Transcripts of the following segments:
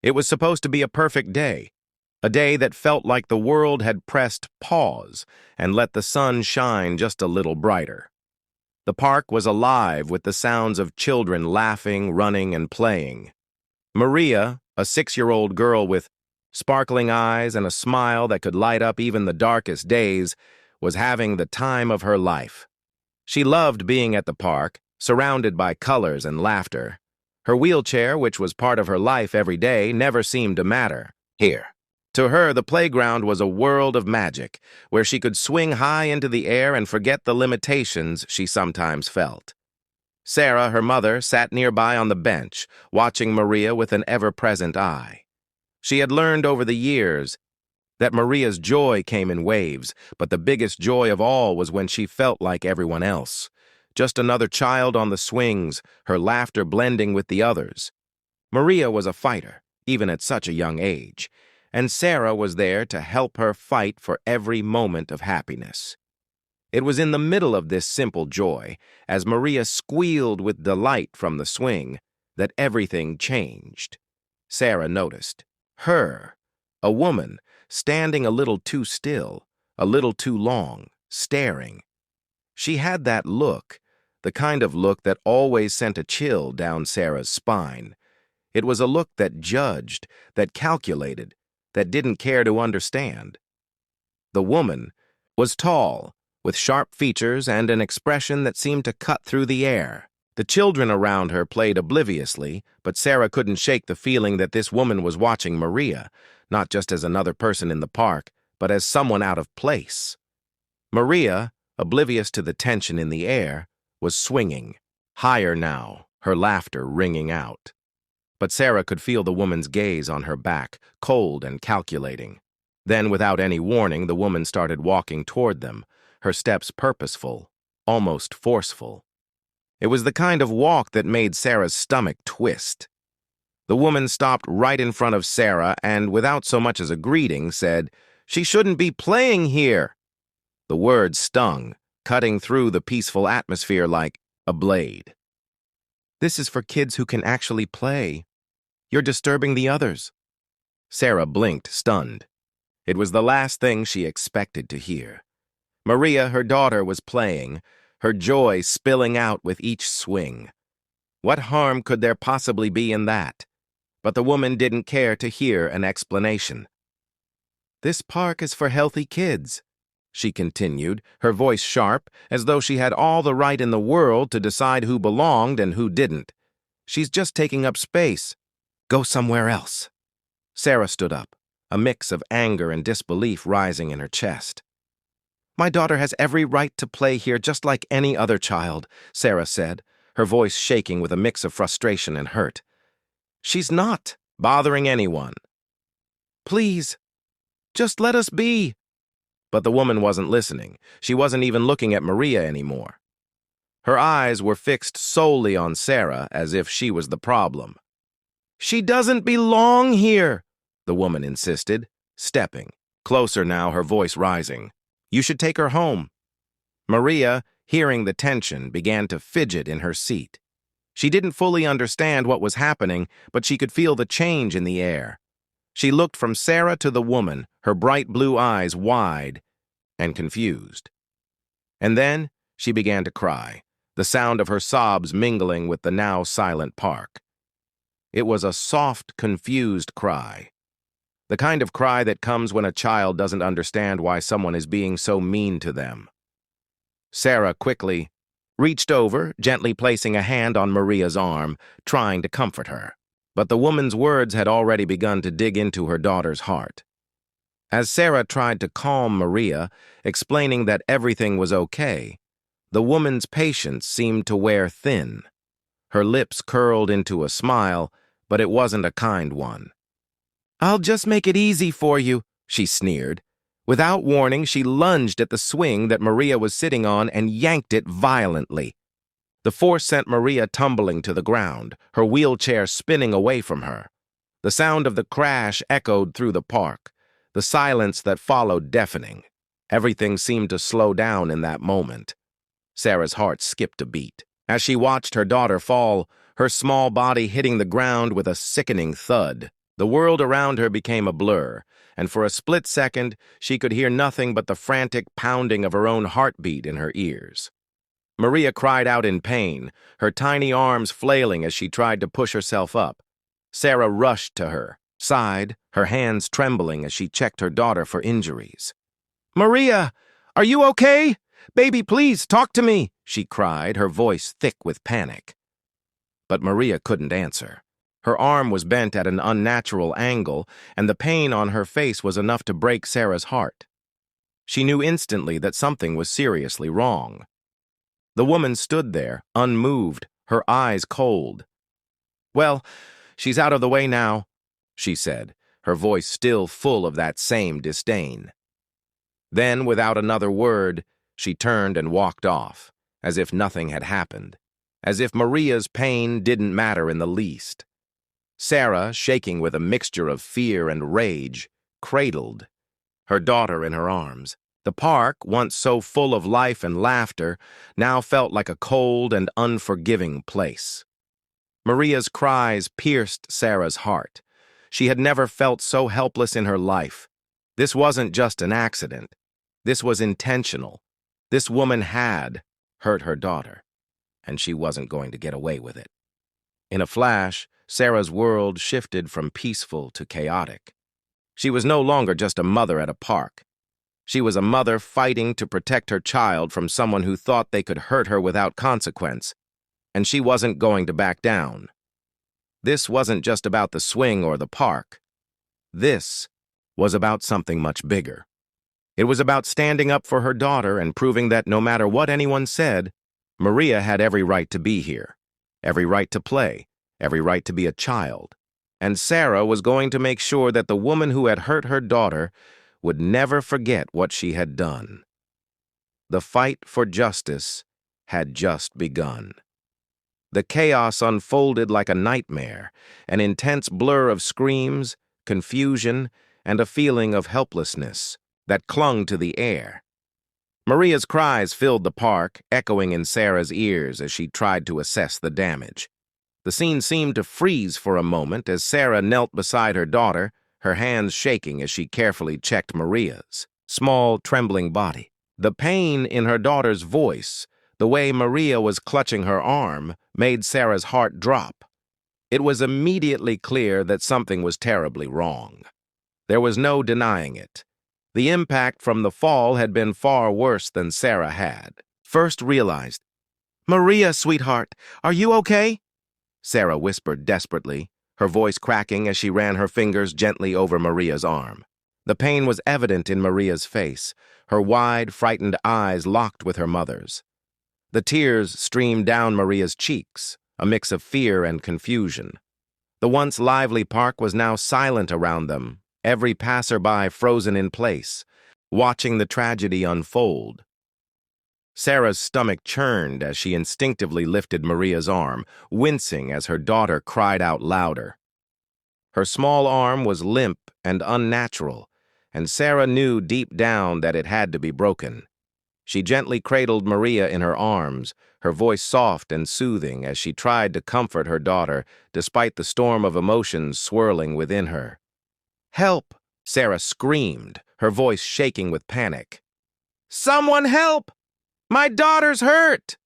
It was supposed to be a perfect day, a day that felt like the world had pressed pause and let the sun shine just a little brighter. The park was alive with the sounds of children laughing, running, and playing. Maria, a 6-year-old girl with sparkling eyes and a smile that could light up even the darkest days, was having the time of her life. She loved being at the park, surrounded by colors and laughter. Her wheelchair, which was part of her life every day, never seemed to matter here. To her, the playground was a world of magic, where she could swing high into the air and forget the limitations she sometimes felt. Sarah, her mother, sat nearby on the bench, watching Maria with an ever-present eye. She had learned over the years that Maria's joy came in waves, but the biggest joy of all was when she felt like everyone else. Just another child on the swings, her laughter blending with the others. Maria was a fighter, even at such a young age, and Sarah was there to help her fight for every moment of happiness. It was in the middle of this simple joy, as Maria squealed with delight from the swing, that everything changed. Sarah noticed her, a woman, standing a little too still, a little too long, staring. She had that look, the kind of look that always sent a chill down Sarah's spine. It was a look that judged, that calculated, that didn't care to understand. The woman was tall, with sharp features and an expression that seemed to cut through the air. The children around her played obliviously, but Sarah couldn't shake the feeling that this woman was watching Maria, not just as another person in the park, but as someone out of place. Maria, oblivious to the tension in the air, was swinging, higher now, her laughter ringing out. But Sarah could feel the woman's gaze on her back, cold and calculating. Then, without any warning, the woman started walking toward them, her steps purposeful, almost forceful. It was the kind of walk that made Sarah's stomach twist. The woman stopped right in front of Sarah and, without so much as a greeting, said, "She shouldn't be playing here." The words stung, cutting through the peaceful atmosphere like a blade. "This is for kids who can actually play. You're disturbing the others." Sarah blinked, stunned. It was the last thing she expected to hear. Maria, her daughter, was playing, her joy spilling out with each swing. What harm could there possibly be in that? But the woman didn't care to hear an explanation. "This park is for healthy kids," she continued, her voice sharp, as though she had all the right in the world to decide who belonged and who didn't. "She's just taking up space. Go somewhere else." Sarah stood up, a mix of anger and disbelief rising in her chest. "My daughter has every right to play here just like any other child," Sarah said, her voice shaking with a mix of frustration and hurt. "She's not bothering anyone. Please, just let us be." But the woman wasn't listening. She wasn't even looking at Maria anymore. Her eyes were fixed solely on Sarah, as if she was the problem. "She doesn't belong here," the woman insisted, stepping, closer now, her voice rising. "You should take her home." Maria, hearing the tension, began to fidget in her seat. She didn't fully understand what was happening, but she could feel the change in the air. She looked from Sarah to the woman, her bright blue eyes wide and confused. And then she began to cry, the sound of her sobs mingling with the now silent park. It was a soft, confused cry. The kind of cry that comes when a child doesn't understand why someone is being so mean to them. Sarah quickly reached over, gently placing a hand on Maria's arm, trying to comfort her. But the woman's words had already begun to dig into her daughter's heart. As Sarah tried to calm Maria, explaining that everything was okay, the woman's patience seemed to wear thin. Her lips curled into a smile, but it wasn't a kind one. "I'll just make it easy for you," she sneered. Without warning, she lunged at the swing that Maria was sitting on and yanked it violently. The force sent Maria tumbling to the ground, her wheelchair spinning away from her. The sound of the crash echoed through the park, the silence that followed deafening. Everything seemed to slow down in that moment. Sarah's heart skipped a beat. As she watched her daughter fall, her small body hitting the ground with a sickening thud. The world around her became a blur, and for a split second, she could hear nothing but the frantic pounding of her own heartbeat in her ears. Maria cried out in pain, her tiny arms flailing as she tried to push herself up. Sarah rushed to her, sighed, her hands trembling as she checked her daughter for injuries. "Maria, are you okay? Baby, please, talk to me," she cried, her voice thick with panic. But Maria couldn't answer. Her arm was bent at an unnatural angle, and the pain on her face was enough to break Sarah's heart. She knew instantly that something was seriously wrong. The woman stood there, unmoved, her eyes cold. "Well, she's out of the way now," she said, her voice still full of that same disdain. Then, without another word, she turned and walked off, as if nothing had happened, as if Maria's pain didn't matter in the least. Sarah, shaking with a mixture of fear and rage, cradled her daughter in her arms. The park, once so full of life and laughter, now felt like a cold and unforgiving place. Maria's cries pierced Sarah's heart. She had never felt so helpless in her life. This wasn't just an accident. This was intentional. This woman had hurt her daughter, and she wasn't going to get away with it. In a flash, Sarah's world shifted from peaceful to chaotic. She was no longer just a mother at a park. She was a mother fighting to protect her child from someone who thought they could hurt her without consequence, and she wasn't going to back down. This wasn't just about the swing or the park. This was about something much bigger. It was about standing up for her daughter and proving that no matter what anyone said, Maria had every right to be here, every right to play, every right to be a child. And Sarah was going to make sure that the woman who had hurt her daughter would never forget what she had done. The fight for justice had just begun. The chaos unfolded like a nightmare, an intense blur of screams, confusion, and a feeling of helplessness that clung to the air. Maria's cries filled the park, echoing in Sarah's ears as she tried to assess the damage. The scene seemed to freeze for a moment as Sarah knelt beside her daughter, her hands shaking as she carefully checked Maria's small, trembling body. The pain in her daughter's voice, the way Maria was clutching her arm, made Sarah's heart drop. It was immediately clear that something was terribly wrong. There was no denying it. The impact from the fall had been far worse than Sarah had first realized. "Maria, sweetheart, are you okay?" Sarah whispered desperately, her voice cracking as she ran her fingers gently over Maria's arm. The pain was evident in Maria's face, her wide, frightened eyes locked with her mother's. The tears streamed down Maria's cheeks, a mix of fear and confusion. The once lively park was now silent around them, every passerby frozen in place, watching the tragedy unfold. Sarah's stomach churned as she instinctively lifted Maria's arm, wincing as her daughter cried out louder. Her small arm was limp and unnatural, and Sarah knew deep down that it had to be broken. She gently cradled Maria in her arms, her voice soft and soothing as she tried to comfort her daughter despite the storm of emotions swirling within her. "Help!" Sarah screamed, her voice shaking with panic. "Someone help! My daughter's hurt!"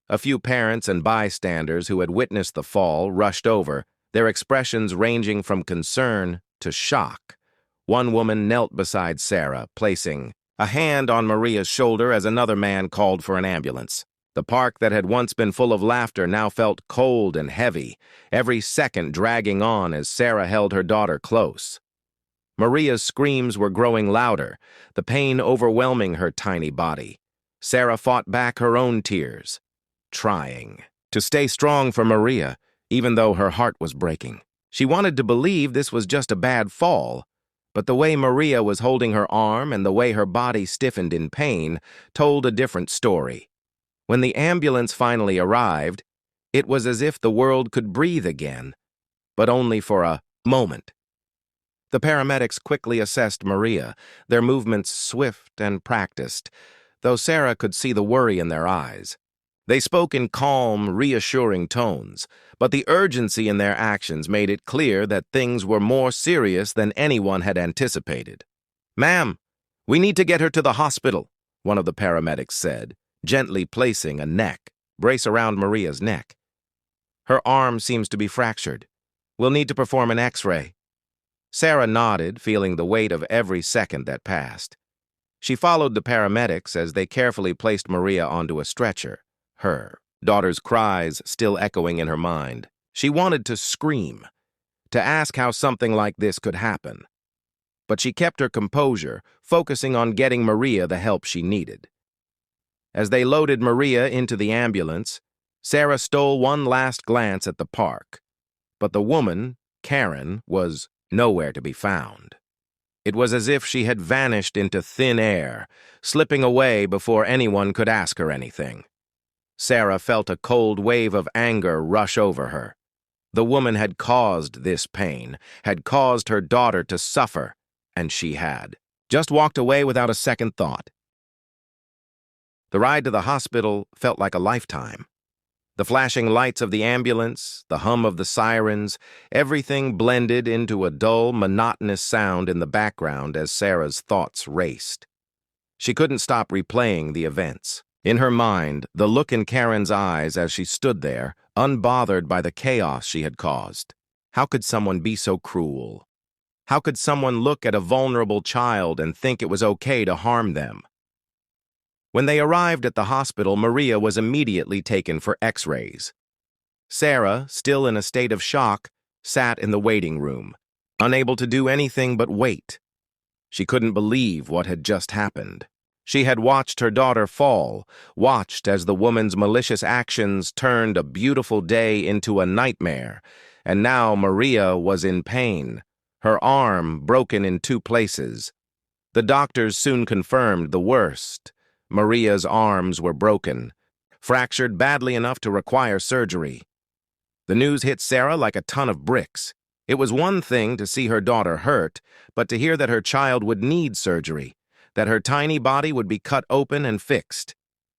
A few parents and bystanders who had witnessed the fall rushed over, their expressions ranging from concern to shock. One woman knelt beside Sarah, placing a hand on Maria's shoulder as another man called for an ambulance. The park that had once been full of laughter now felt cold and heavy, every second dragging on as Sarah held her daughter close. Maria's screams were growing louder, the pain overwhelming her tiny body. Sarah fought back her own tears, trying to stay strong for Maria, even though her heart was breaking. She wanted to believe this was just a bad fall, but the way Maria was holding her arm and the way her body stiffened in pain told a different story. When the ambulance finally arrived, it was as if the world could breathe again, but only for a moment. The paramedics quickly assessed Maria, their movements swift and practiced, though Sarah could see the worry in their eyes. They spoke in calm, reassuring tones, but the urgency in their actions made it clear that things were more serious than anyone had anticipated. "Ma'am, we need to get her to the hospital," one of the paramedics said, gently placing a brace around Maria's neck. "Her arm seems to be fractured. We'll need to perform an X-ray." Sarah nodded, feeling the weight of every second that passed. She followed the paramedics as they carefully placed Maria onto a stretcher, her daughter's cries still echoing in her mind. She wanted to scream, to ask how something like this could happen. But she kept her composure, focusing on getting Maria the help she needed. As they loaded Maria into the ambulance, Sarah stole one last glance at the park. But the woman, Karen, was nowhere to be found. It was as if she had vanished into thin air, slipping away before anyone could ask her anything. Sarah felt a cold wave of anger rush over her. The woman had caused this pain, had caused her daughter to suffer, and she had just walked away without a second thought. The ride to the hospital felt like a lifetime. The flashing lights of the ambulance, the hum of the sirens, everything blended into a dull, monotonous sound in the background as Sarah's thoughts raced. She couldn't stop replaying the events. In her mind, the look in Karen's eyes as she stood there, unbothered by the chaos she had caused. How could someone be so cruel? How could someone look at a vulnerable child and think it was okay to harm them? When they arrived at the hospital, Maria was immediately taken for X-rays. Sarah, still in a state of shock, sat in the waiting room, unable to do anything but wait. She couldn't believe what had just happened. She had watched her daughter fall, watched as the woman's malicious actions turned a beautiful day into a nightmare, and now Maria was in pain, her arm broken in 2 places. The doctors soon confirmed the worst. Maria's arms were broken, fractured badly enough to require surgery. The news hit Sarah like a ton of bricks. It was one thing to see her daughter hurt, but to hear that her child would need surgery, that her tiny body would be cut open and fixed.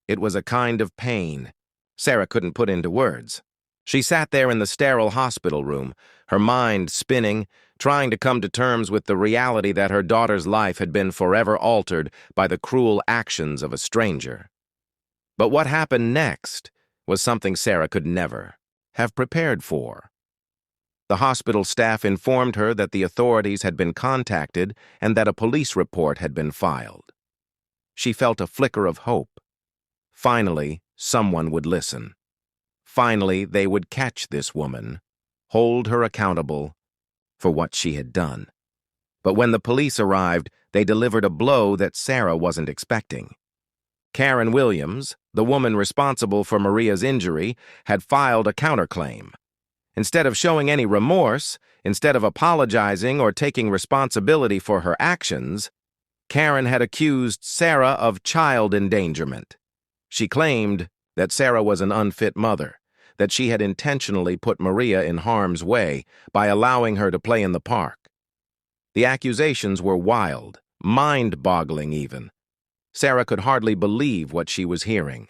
It was a kind of pain Sarah couldn't put into words. She sat there in the sterile hospital room, her mind spinning, trying to come to terms with the reality that her daughter's life had been forever altered by the cruel actions of a stranger. But what happened next was something Sarah could never have prepared for. The hospital staff informed her that the authorities had been contacted and that a police report had been filed. She felt a flicker of hope. Finally, someone would listen. Finally, they would catch this woman, hold her accountable for what she had done. But when the police arrived, they delivered a blow that Sarah wasn't expecting. Karen Williams, the woman responsible for Maria's injury, had filed a counterclaim. Instead of showing any remorse, instead of apologizing or taking responsibility for her actions, Karen had accused Sarah of child endangerment. She claimed that Sarah was an unfit mother, that she had intentionally put Maria in harm's way by allowing her to play in the park. The accusations were wild, mind-boggling even. Sarah could hardly believe what she was hearing.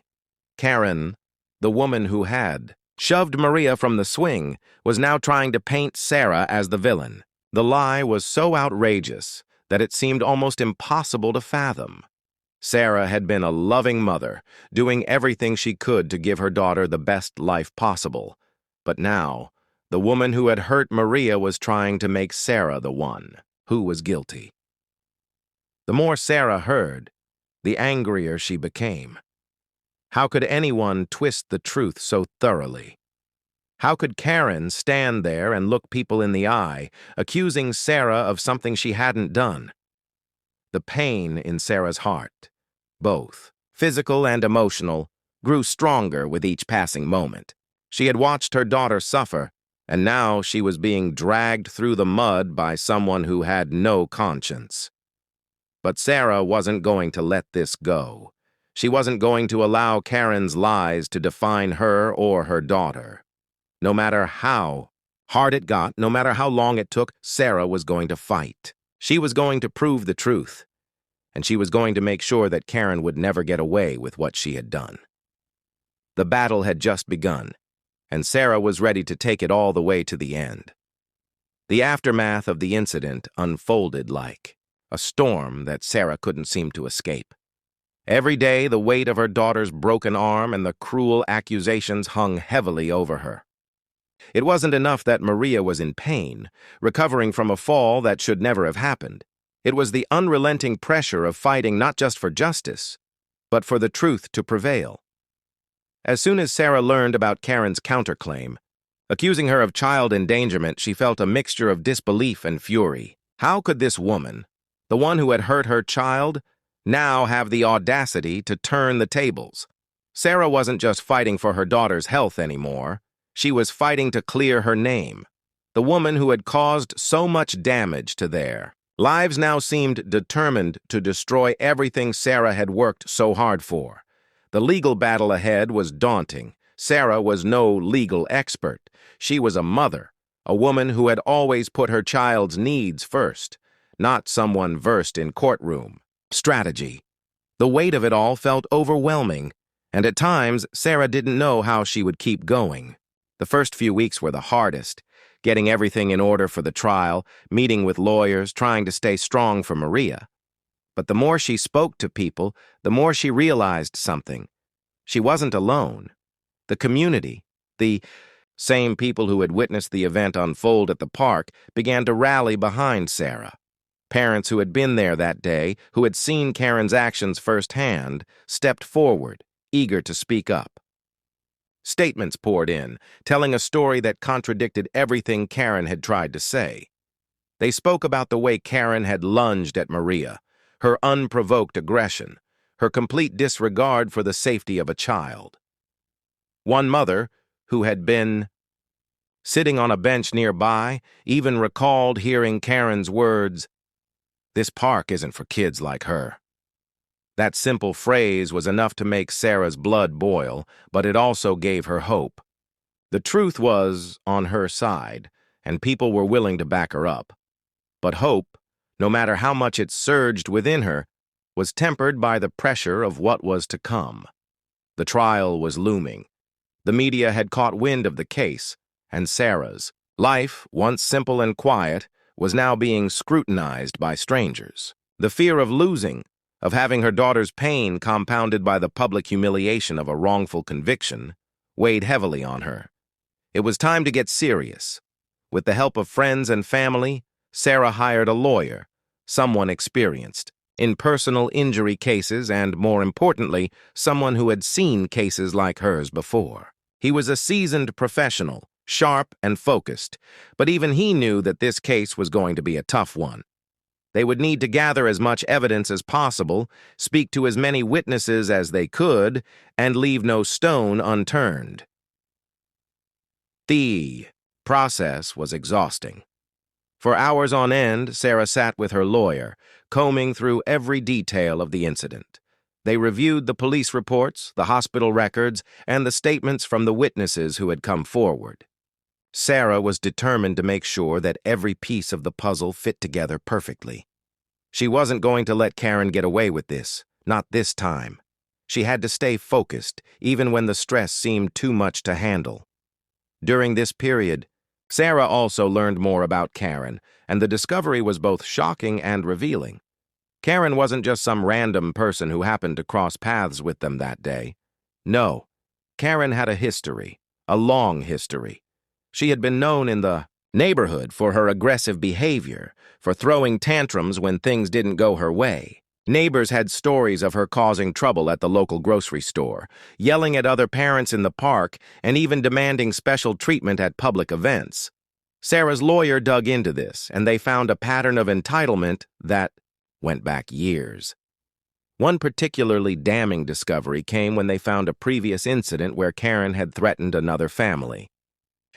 Karen, the woman who had shoved Maria from the swing, was now trying to paint Sarah as the villain. The lie was so outrageous that it seemed almost impossible to fathom. Sarah had been a loving mother, doing everything she could to give her daughter the best life possible. But now, the woman who had hurt Maria was trying to make Sarah the one who was guilty. The more Sarah heard, the angrier she became. How could anyone twist the truth so thoroughly? How could Karen stand there and look people in the eye, accusing Sarah of something she hadn't done? The pain in Sarah's heart, both physical and emotional, grew stronger with each passing moment. She had watched her daughter suffer, and now she was being dragged through the mud by someone who had no conscience. But Sarah wasn't going to let this go. She wasn't going to allow Karen's lies to define her or her daughter. No matter how hard it got, no matter how long it took, Sarah was going to fight. She was going to prove the truth, and she was going to make sure that Karen would never get away with what she had done. The battle had just begun, and Sarah was ready to take it all the way to the end. The aftermath of the incident unfolded like a storm that Sarah couldn't seem to escape. Every day, the weight of her daughter's broken arm and the cruel accusations hung heavily over her. It wasn't enough that Maria was in pain, recovering from a fall that should never have happened. It was the unrelenting pressure of fighting not just for justice, but for the truth to prevail. As soon as Sarah learned about Karen's counterclaim, accusing her of child endangerment, she felt a mixture of disbelief and fury. How could this woman, the one who had hurt her child, now have the audacity to turn the tables? Sarah wasn't just fighting for her daughter's health anymore. She was fighting to clear her name. The woman who had caused so much damage to their lives now seemed determined to destroy everything Sarah had worked so hard for. The legal battle ahead was daunting. Sarah was no legal expert. She was a mother, a woman who had always put her child's needs first, not someone versed in courtroom strategy. The weight of it all felt overwhelming, and at times Sarah didn't know how she would keep going. The first few weeks were the hardest, getting everything in order for the trial, meeting with lawyers, trying to stay strong for Maria. But the more she spoke to people, the more she realized something. She wasn't alone. The community, the same people who had witnessed the event unfold at the park, began to rally behind Sarah. Parents who had been there that day, who had seen Karen's actions firsthand, stepped forward, eager to speak up. Statements poured in, telling a story that contradicted everything Karen had tried to say. They spoke about the way Karen had lunged at Maria, her unprovoked aggression, her complete disregard for the safety of a child. One mother, who had been sitting on a bench nearby, even recalled hearing Karen's words, "This park isn't for kids like her." That simple phrase was enough to make Sarah's blood boil, but it also gave her hope. The truth was on her side, and people were willing to back her up. But hope, no matter how much it surged within her, was tempered by the pressure of what was to come. The trial was looming. The media had caught wind of the case, and Sarah's life, once simple and quiet, was now being scrutinized by strangers. The fear of losing, of having her daughter's pain compounded by the public humiliation of a wrongful conviction, weighed heavily on her. It was time to get serious. With the help of friends and family, Sarah hired a lawyer, someone experienced in personal injury cases and, more importantly, someone who had seen cases like hers before. He was a seasoned professional, sharp and focused, but even he knew that this case was going to be a tough one. They would need to gather as much evidence as possible, speak to as many witnesses as they could, and leave no stone unturned. The process was exhausting. For hours on end, Sarah sat with her lawyer, combing through every detail of the incident. They reviewed the police reports, the hospital records, and the statements from the witnesses who had come forward. Sarah was determined to make sure that every piece of the puzzle fit together perfectly. She wasn't going to let Karen get away with this, not this time. She had to stay focused, even when the stress seemed too much to handle. During this period, Sarah also learned more about Karen, and the discovery was both shocking and revealing. Karen wasn't just some random person who happened to cross paths with them that day. No, Karen had a history, a long history. She had been known in the neighborhood for her aggressive behavior, for throwing tantrums when things didn't go her way. Neighbors had stories of her causing trouble at the local grocery store, yelling at other parents in the park, and even demanding special treatment at public events. Sarah's lawyer dug into this, and they found a pattern of entitlement that went back years. One particularly damning discovery came when they found a previous incident where Karen had threatened another family.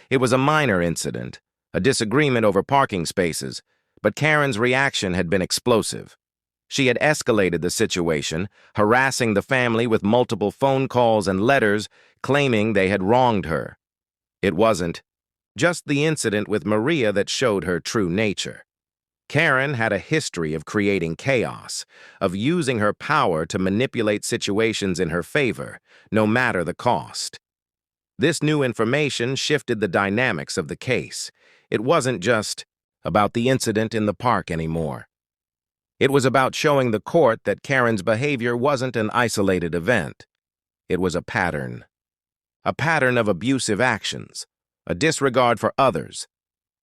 It was a minor incident, a disagreement over parking spaces, but Karen's reaction had been explosive. She had escalated the situation, harassing the family with multiple phone calls and letters, claiming they had wronged her. It wasn't just the incident with Maria that showed her true nature. Karen had a history of creating chaos, of using her power to manipulate situations in her favor, no matter the cost. This new information shifted the dynamics of the case. It wasn't just about the incident in the park anymore. It was about showing the court that Karen's behavior wasn't an isolated event. It was a pattern of abusive actions, a disregard for others,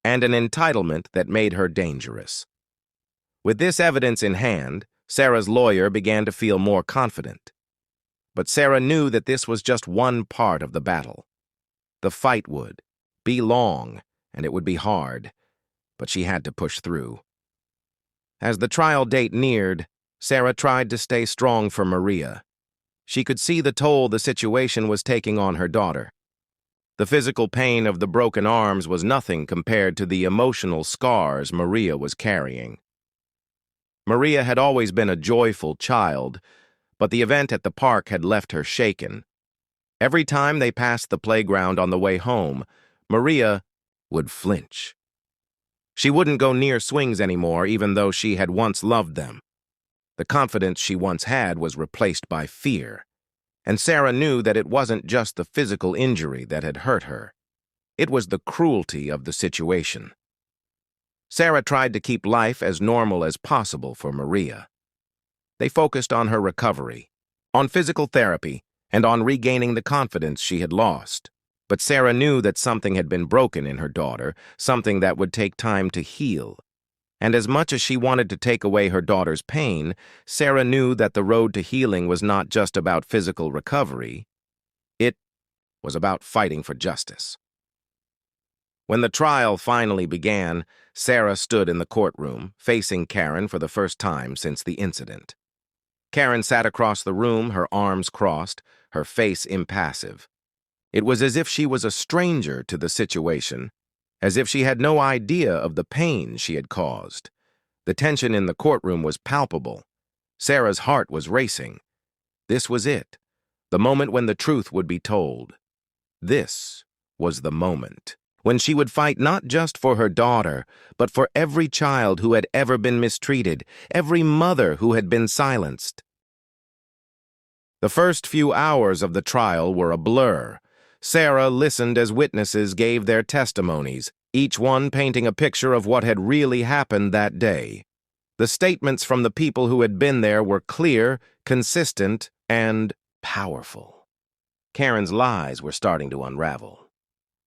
and an entitlement that made her dangerous. With this evidence in hand, Sarah's lawyer began to feel more confident. But Sarah knew that this was just one part of the battle. The fight would be long, and it would be hard, but she had to push through. As the trial date neared, Sarah tried to stay strong for Maria. She could see the toll the situation was taking on her daughter. The physical pain of the broken arms was nothing compared to the emotional scars Maria was carrying. Maria had always been a joyful child, but the event at the park had left her shaken. Every time they passed the playground on the way home, Maria would flinch. She wouldn't go near swings anymore, even though she had once loved them. The confidence she once had was replaced by fear, and Sarah knew that it wasn't just the physical injury that had hurt her. It was the cruelty of the situation. Sarah tried to keep life as normal as possible for Maria. They focused on her recovery, on physical therapy, and on regaining the confidence she had lost. But Sarah knew that something had been broken in her daughter, something that would take time to heal. And as much as she wanted to take away her daughter's pain, Sarah knew that the road to healing was not just about physical recovery. It was about fighting for justice. When the trial finally began, Sarah stood in the courtroom, facing Karen for the first time since the incident. Karen sat across the room, her arms crossed, her face impassive. It was as if she was a stranger to the situation, as if she had no idea of the pain she had caused. The tension in the courtroom was palpable. Sarah's heart was racing. This was it, the moment when the truth would be told. This was the moment when she would fight not just for her daughter, but for every child who had ever been mistreated, every mother who had been silenced. The first few hours of the trial were a blur. Sarah listened as witnesses gave their testimonies, each one painting a picture of what had really happened that day. The statements from the people who had been there were clear, consistent, and powerful. Karen's lies were starting to unravel.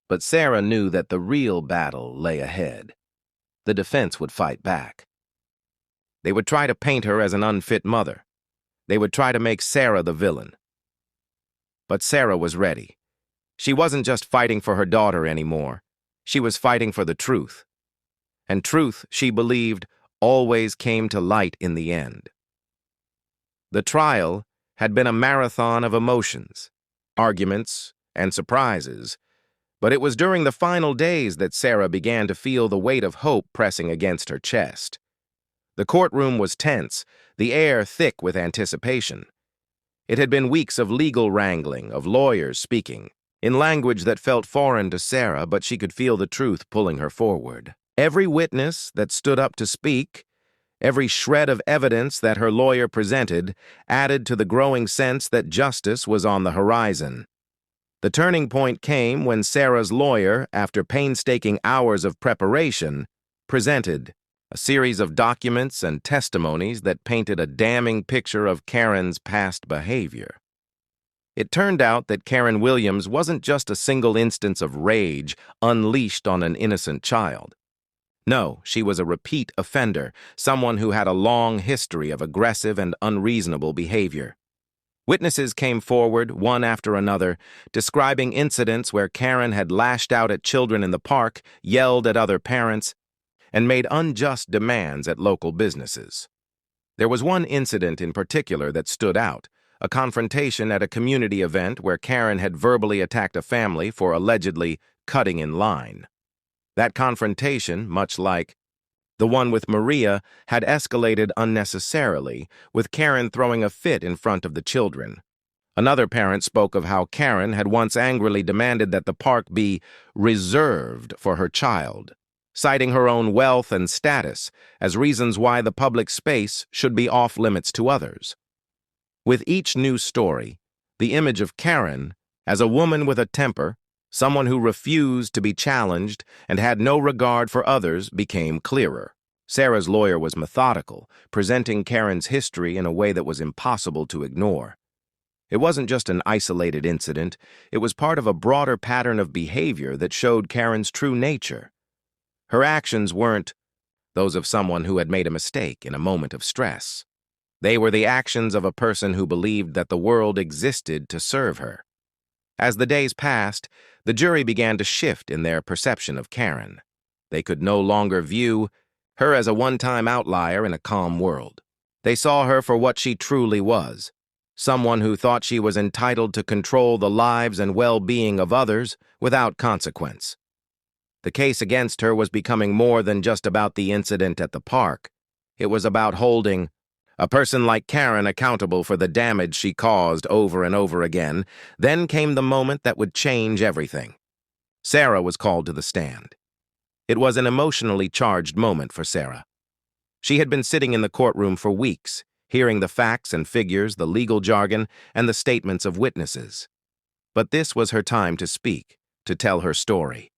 But Sarah knew that the real battle lay ahead. The defense would fight back. They would try to paint her as an unfit mother. They would try to make Sarah the villain. But Sarah was ready. She wasn't just fighting for her daughter anymore. She was fighting for the truth. And truth, she believed, always came to light in the end. The trial had been a marathon of emotions, arguments, and surprises, but it was during the final days that Sarah began to feel the weight of hope pressing against her chest. The courtroom was tense, the air thick with anticipation. It had been weeks of legal wrangling, of lawyers speaking, in language that felt foreign to Sarah, but she could feel the truth pulling her forward. Every witness that stood up to speak, every shred of evidence that her lawyer presented, added to the growing sense that justice was on the horizon. The turning point came when Sarah's lawyer, after painstaking hours of preparation, presented a series of documents and testimonies that painted a damning picture of Karen's past behavior. It turned out that Karen Williams wasn't just a single instance of rage unleashed on an innocent child. No, she was a repeat offender, someone who had a long history of aggressive and unreasonable behavior. Witnesses came forward, one after another, describing incidents where Karen had lashed out at children in the park, yelled at other parents, and made unjust demands at local businesses. There was one incident in particular that stood out, a confrontation at a community event where Karen had verbally attacked a family for allegedly cutting in line. That confrontation, much like the one with Maria, had escalated unnecessarily, with Karen throwing a fit in front of the children. Another parent spoke of how Karen had once angrily demanded that the park be reserved for her child, citing her own wealth and status as reasons why the public space should be off-limits to others. With each new story, the image of Karen as a woman with a temper, someone who refused to be challenged and had no regard for others, became clearer. Sarah's lawyer was methodical, presenting Karen's history in a way that was impossible to ignore. It wasn't just an isolated incident, it was part of a broader pattern of behavior that showed Karen's true nature. Her actions weren't those of someone who had made a mistake in a moment of stress. They were the actions of a person who believed that the world existed to serve her. As the days passed, the jury began to shift in their perception of Karen. They could no longer view her as a one-time outlier in a calm world. They saw her for what she truly was, someone who thought she was entitled to control the lives and well-being of others without consequence. The case against her was becoming more than just about the incident at the park. It was about holding a person like Karen accountable for the damage she caused over and over again. Then came the moment that would change everything. Sarah was called to the stand. It was an emotionally charged moment for Sarah. She had been sitting in the courtroom for weeks, hearing the facts and figures, the legal jargon, and the statements of witnesses. But this was her time to speak, to tell her story.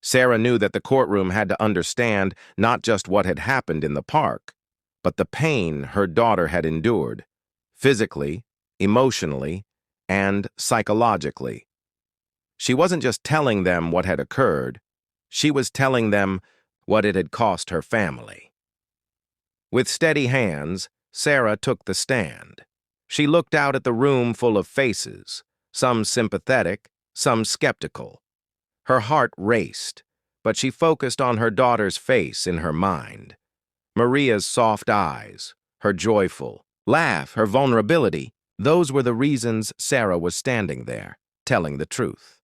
Sarah knew that the courtroom had to understand not just what had happened in the park, but the pain her daughter had endured, physically, emotionally, and psychologically. She wasn't just telling them what had occurred, she was telling them what it had cost her family. With steady hands, Sarah took the stand. She looked out at the room full of faces, some sympathetic, some skeptical. Her heart raced, but she focused on her daughter's face in her mind. Maria's soft eyes, her joyful laugh, her vulnerability, those were the reasons Sarah was standing there, telling the truth.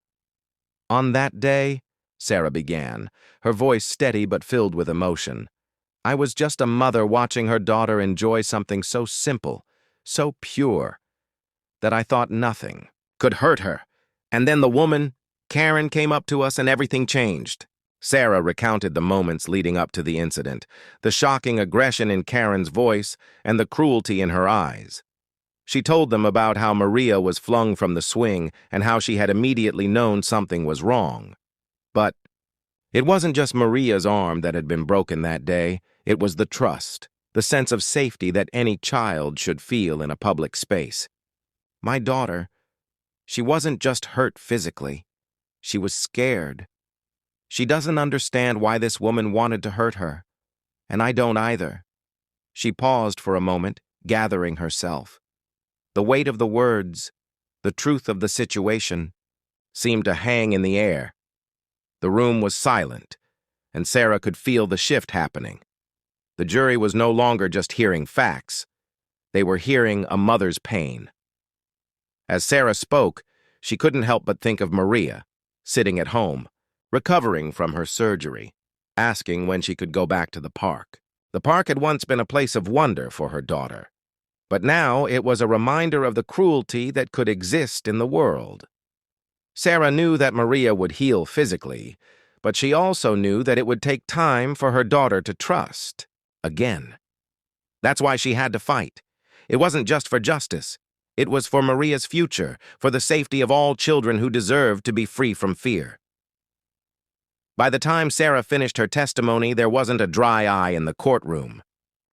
On that day, Sarah began, her voice steady but filled with emotion, I was just a mother watching her daughter enjoy something so simple, so pure, that I thought nothing could hurt her. And then the woman, Karen, came up to us and everything changed. Sarah recounted the moments leading up to the incident, the shocking aggression in Karen's voice and the cruelty in her eyes. She told them about how Maria was flung from the swing and how she had immediately known something was wrong. But it wasn't just Maria's arm that had been broken that day. It was the trust, the sense of safety that any child should feel in a public space. My daughter, she wasn't just hurt physically. She was scared. She doesn't understand why this woman wanted to hurt her, and I don't either. She paused for a moment, gathering herself. The weight of the words, the truth of the situation, seemed to hang in the air. The room was silent, and Sarah could feel the shift happening. The jury was no longer just hearing facts. They were hearing a mother's pain. As Sarah spoke, she couldn't help but think of Maria, sitting at home, recovering from her surgery, asking when she could go back to the park. The park had once been a place of wonder for her daughter, but now it was a reminder of the cruelty that could exist in the world. Sarah knew that Maria would heal physically, but she also knew that it would take time for her daughter to trust again. That's why she had to fight. It wasn't just for justice. It was for Maria's future, for the safety of all children who deserved to be free from fear. By the time Sarah finished her testimony, there wasn't a dry eye in the courtroom.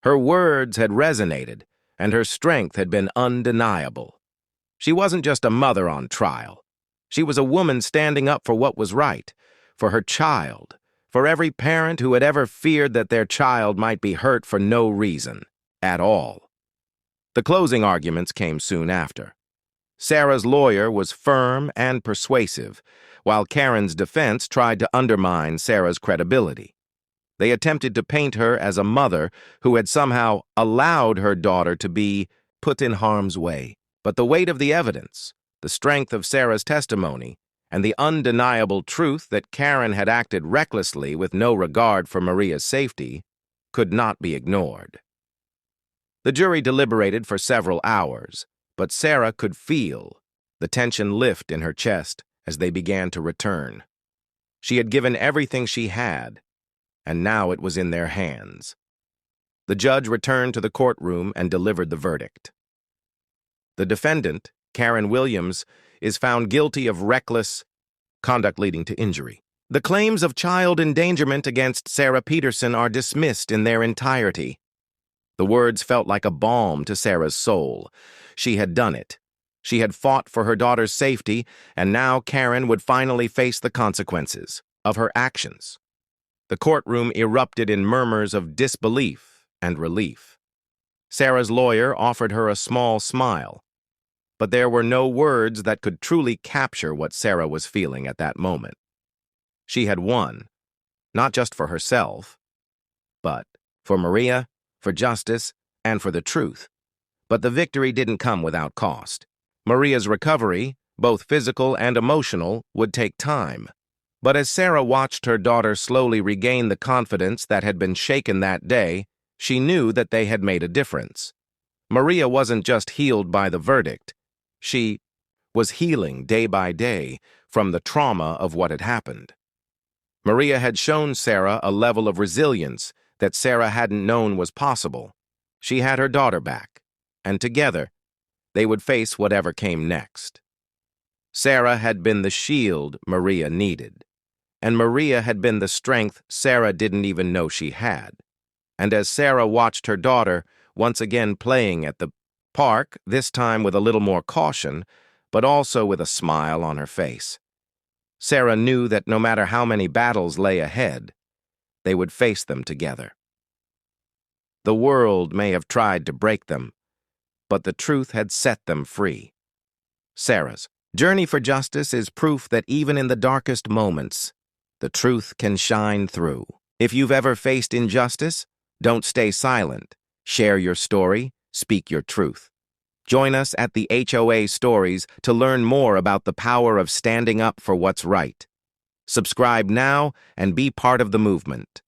Her words had resonated, and her strength had been undeniable. She wasn't just a mother on trial. She was a woman standing up for what was right, for her child, for every parent who had ever feared that their child might be hurt for no reason at all. The closing arguments came soon after. Sarah's lawyer was firm and persuasive, while Karen's defense tried to undermine Sarah's credibility. They attempted to paint her as a mother who had somehow allowed her daughter to be put in harm's way. But the weight of the evidence, the strength of Sarah's testimony, and the undeniable truth that Karen had acted recklessly with no regard for Maria's safety could not be ignored. The jury deliberated for several hours, but Sarah could feel the tension lift in her chest as they began to return. She had given everything she had, and now it was in their hands. The judge returned to the courtroom and delivered the verdict. The defendant, Karen Williams, is found guilty of reckless conduct leading to injury. The claims of child endangerment against Sarah Peterson are dismissed in their entirety. The words felt like a balm to Sarah's soul. She had done it. She had fought for her daughter's safety, and now Karen would finally face the consequences of her actions. The courtroom erupted in murmurs of disbelief and relief. Sarah's lawyer offered her a small smile, but there were no words that could truly capture what Sarah was feeling at that moment. She had won, not just for herself, but for Maria, for justice, and for the truth. But the victory didn't come without cost. Maria's recovery, both physical and emotional, would take time. But as Sarah watched her daughter slowly regain the confidence that had been shaken that day, she knew that they had made a difference. Maria wasn't just healed by the verdict. She was healing day by day from the trauma of what had happened. Maria had shown Sarah a level of resilience that Sarah hadn't known was possible. She had her daughter back, and together, they would face whatever came next. Sarah had been the shield Maria needed, and Maria had been the strength Sarah didn't even know she had. And as Sarah watched her daughter once again playing at the park, this time with a little more caution, but also with a smile on her face, Sarah knew that no matter how many battles lay ahead, they would face them together. The world may have tried to break them, but the truth had set them free. Sarah's journey for justice is proof that even in the darkest moments, the truth can shine through. If you've ever faced injustice, don't stay silent. Share your story, speak your truth. Join us at the HOA Stories to learn more about the power of standing up for what's right. Subscribe now and be part of the movement.